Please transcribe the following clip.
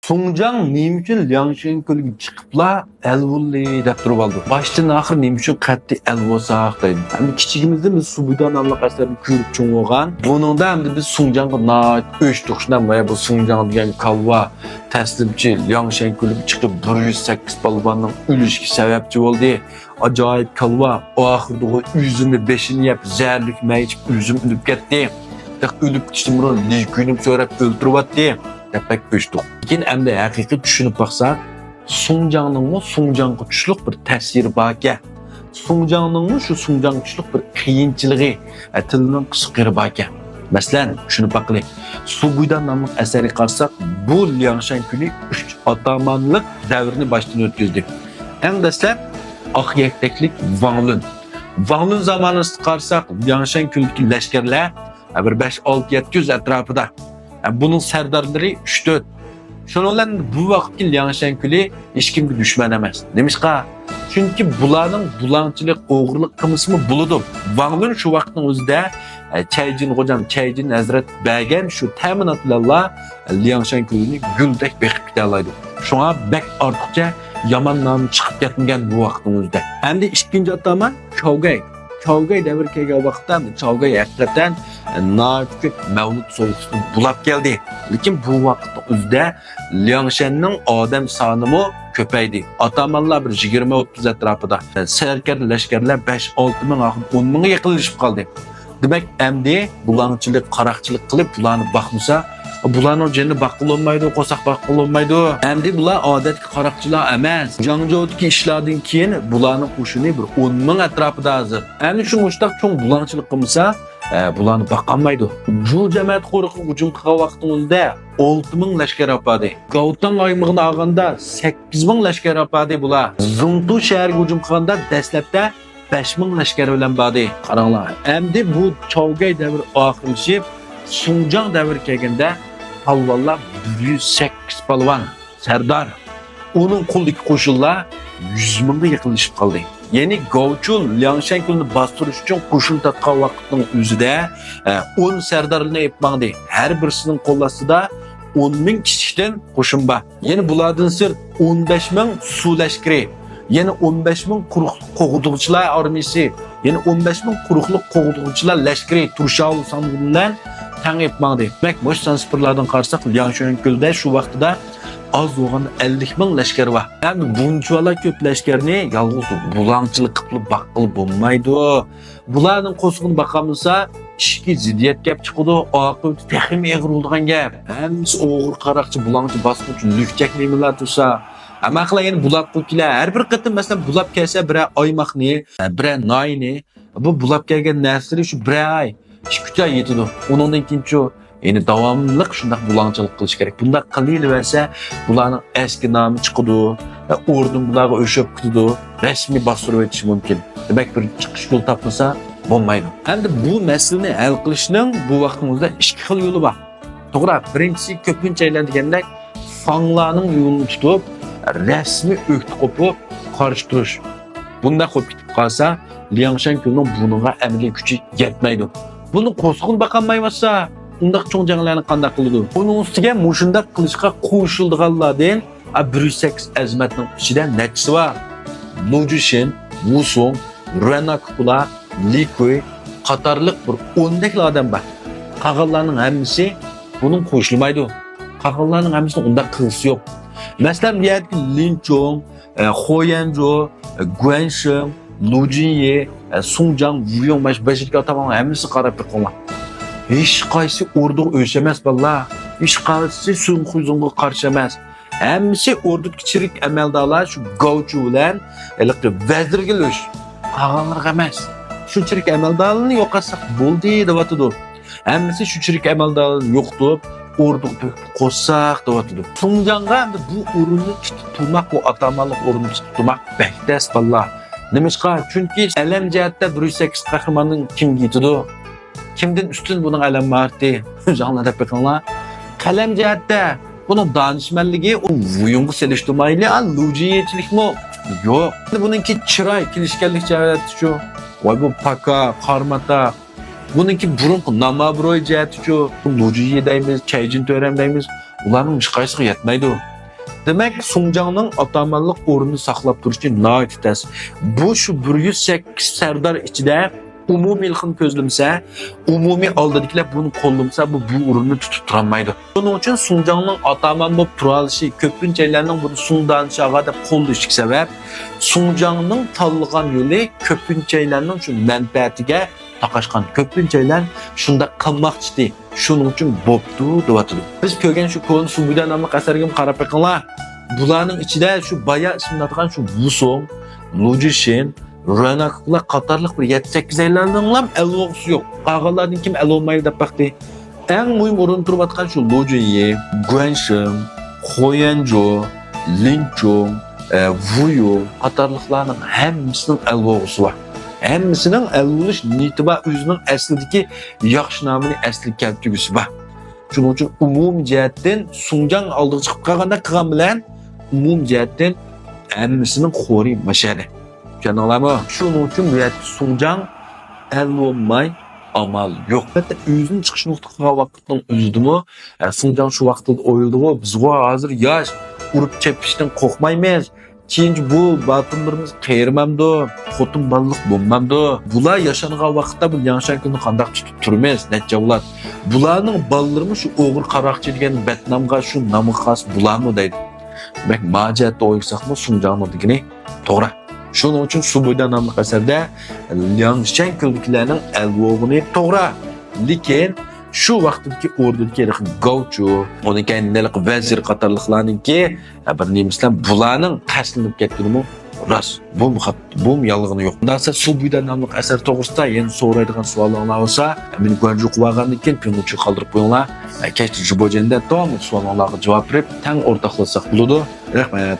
Songjiang nima uchun Liangshan ko'liga chiqibla elvulli deb turib oldi. Boshdan oxir nima uchun qat'iy elvosoq deydi. Endi kichigimizda biz Subuda nomli asarni ko'rib cho'ng'igan. Buningda endi biz Songjiangga nayt o'chdik. Shundan mana bu Songjiang degan kalva taslimchi Liangshan ko'liga chiqib 108 polvonning o'lishiga sababchi bo'ldi. Ajoyib kalva oxirda o'zini beshini yeb zarlik maychib o'zim o'lib ketdi. O'lib kishimni likunib so'rab o'ltiryapti. Depek büyüdük. Lakin endi haqiqiy tushunib baksak, Songjiangning Songjiangga tushliq bir ta'siri bor ekan. Songjiangning shu Songjiang tushliq bir qiyinchiligi, tilining qisqari bor ekan. Masalan, tushunib baklaylik. Subuda nomli asariga qarasak, bu Liangshan kuni 3 atamanlik davrini boshdan o'tkazdi. Eng dastlab Oqyekteklik Wang Lun. Wang Lun zamonida qarasak, Liangshan kunidagi lashkarlar bir 5-6-700 atrofida. Bunun sərdarları 3-4. Şununla bu vaqtki Liangshan kuli hiç kimga düşman emas. Demişqa? Çünki bularning bulanchilik, o'g'irlik qilmisimi buludu. Wang Lun shu vaqtning o'zida Chaijin hocam, Chaijin Hazrat bergan shu ta'minotlarla Liangshan kulini guldek beqib keta oladi. Shunga bek ortiqcha yomon nom chiqib ketmagan bu vaqtning o'zida. Endi ikkinchi atama Chaogay. Chaogay davr kelgan vaqtda Chaogay haqiqatan nafik mavlud so'g'isini bulab keldi. Lekin bu vaqtda o'zida Liangshanning odam sonimi ko'paydi. Atamanlar bir 20-30 atrofida. Sarkar lashkarlar 5-6 ming, 10 mingga yaqinlashib qoldi. Demak, endi bulanchilik, qaraqchilik qilib bularni baqmasa, bularning jini baqilolmaydi, qo'saq baqilolmaydi. Endi bular odatga qaraqchilar emas. Jangjo'dagi ishlardan keyin bularning qo'shini bir 10 ming atrofida hozir. Endi shu mushtaq cho'ng bulanchilik qilmasa, bularni baqolmaydi. Bu jamoat qo'riqqa hujum qilgan vaqtimizda 6 ming lashkar opadi. Gautang aymog'ini olganda 8 ming lashkar opadi bular. Zungtu shahriga hujum qilganda dastlabda 5 ming lashkar bilan bordi. Qaranglar. Endi bu Chaogay davri oxirlashib, Songjiang davri kelganda palvonlar 108 palvon, sardor. Uning qo'ldagi qo'shinlar 100 mingga yaqinlashib qoldi. Yeni Gauchul Liangshan kulini bastirish uchun qo'shin tatgan vaqtning o'zida 10 sardorlarni epmangdi. Har birisining qo'llasida 10 ming kishidan qo'shin bor. Yeni bulardan sir 15 ming suv lashkari, yana 15 ming qo'g'dug'chilar armiyasi, yana 15 ming quruqliq qo'g'dug'chilar lashkari Turshal sandiqdan tang epmangdi. Demak, bosh transportlardan qarasak, Liangshan kulida shu vaqtida az bo'lganda 50 ming lashkar bor. Endi bunchalar ko'p lashkarni yolg'iz bulanchilik qilib baqilib bo'lmaydi. Bularning qo'sqini baqamasa, ishki ziddiyat gap chiqadi, oqibati texim eg'ir bo'lgan gap. Hammasi o'g'ir qaraqchi, bulanchi bosqich, lükchak nimalar tursa, ama qila yana bulab qo'ykilar. Har bir qatim masalan bulab kelsa, bir oymoqni, bir noyni, bu bulab kelgan narsalar shu bir oy, 2 oy yetadi. Undan keyin yani davamlılık şundak bulançılık qilish kerak. Bunda qilaversa, bularning eski nomi chiqadi, o'rnin bularga o'shib ketadi, rasmiy bostirib o'tish mumkin. Demak, bir chiqish yo'l topmasa bo'lmaydi. Endi bu masalani hal qilishning bu vaqtimizda ikki xil yo'li bor. To'g'ri, birinchisi ko'pincha aylandigandek fanglarning yo'lini tutib, rasmiy o'qti qo'pib qarshi turish. Bunda qo'yib ketib qolsa, Liangshan kulning buniga amaliy kuchi yetmaydi. Buni qo'sqin baqolmaysa, undaq cho'ng janglarni qanday qiladi? Uning ustiga mushundaq qilishga qo'shildiganlardan 108 azmatning ichida nechisi bor? Lu Jishin, Wu Song, Renak Kula, Li Kui qatorliq bir 10 dakli odam bor. Qag'illarning hammasi buning qo'shilmaydi. Qag'illarning hammasi undaq qilisi yo'q. Masalan, bu yerda Lin Chong, Ho Yanzhou, Guan Sheng, Lu Jinye, Songjiang, Wu Yongbash bashirga tamam hammasi qarab turiblar. Hiç qaysi orduga o'shamas balla, hiç qaysi Sun Huzunga qarshi emas. Hammasi ordu kichirik amaldorlar shu Gauchu bilan vazirga o'sh. Qag'onlarga emas. Shunchalik amaldorlarni yo'qotsak bo'ldi deyotdi. Hammasi shunchalik amaldorlarni yo'qotib, orduga qo'shsak deyotdi. Songjiangga bu o'rinni tutmak, bu atamanlik o'rinni tutmak bekdas balla. Nimishqa? Chunki alam jihatda 108 qahramonning kimga yetadi? Kimden üstün bunun alamatı? Canlı da bakınlar. Kalem cihatte bunun danışmanlığı o vuyungu seliştirmeyle lujiyetçilik mi? Yok. Bununki çıray, kilişkenlik cihati şu. Vay bu paka, karmata. Bununki burun namabroy cihati şu. Lujiye deyimiz, Chaijin törem deyimiz. Ularning hech qaysi yetmaydi. Demek Sunjang'ın atamanlık orunu saklap duruş için nait tez. Bu şu 108 serdar içinde umumi ilkin közlemse, umumi aldıdıklar bunu kollamsa bu urunu tutup turamaydı. Bunun için Sunjang'ın ataman bu turalışı, köpünçelerinin bunu Sundanşı ağada kollayışık sebep, Sunjang'ın tanılgan yolu köpünçelerinin şu menfaatiga taqashgan köpünçeler şunda kalmakçıdı. Şunun için boptu devatıdı. Biz kögen şu konu Subuda namlı kasargım qarap bakınlar. Bularning ichida şu baya ismini atgan şu Wusong, Lujishin, Rönaklar qatarlıq bir 7-8 aylardan elvoqsu yo'q. Qag'alarning kim elolmaydi deb baqdi. Eng muhim o'rin turib atgan şu Lujiyi, Guanshin, Hoyanzhou, Linchong, Wuyu qatarlıqlarning hammasining elvoqsi bor. Hammasining elvolish niyati va o'zining aslidagi yaxshi nomini asli keltirgisi bor. Shuning uchun umum jihatdan Sunjang oldiga chiqib qolganda qilgan bilan umum jihatdan hammasining xo'ri mashali. Tushundinglarmi? Shuning uchun bu yerda Sunjang elolmay amal yo'q. Hatta o'zining chiqish nuqtaga vaqtning o'zidimi Sunjang shu vaqtda o'yildi-ku, bizga hozir yosh urib chepishdan qo'rqmaymiz. Keyingi bu batınlarımız qeyrmamdı, xotin balıq bo'lmamdi. Bular yaşanğan vaqtda bu Yangshankunni qandaq tutib turmaymiz, necha bular. Bularning ballarimiz shu o'g'ir qaroqchi degan Betnamga shu nomi xos bularmi deydi. Demak, majatda o'ylasaqmi Sunjangni degani to'g'ri. Shuning uchun Subuda nomli asarda Yangshankunliklarning alvog'ini to'g'ri. Lekin şu vaqtdagi o'rdagi Gaucho, onun kendinlik vazir qatarlıqlarninki bir nemislar bularning qaslinib ketdimi? Ras. Bu yalğını yo'q. Bundansa Subuda nomli asar to'g'risida yana so'raydigan savollar bo'lsa, meni ko'njuk qilgandan keyin pinguchi qoldirib qo'yinglar. Kechki jibojenda to'g'ri savollarga javob berib, tang o'rtoqlasak bo'ladi. Rahmat.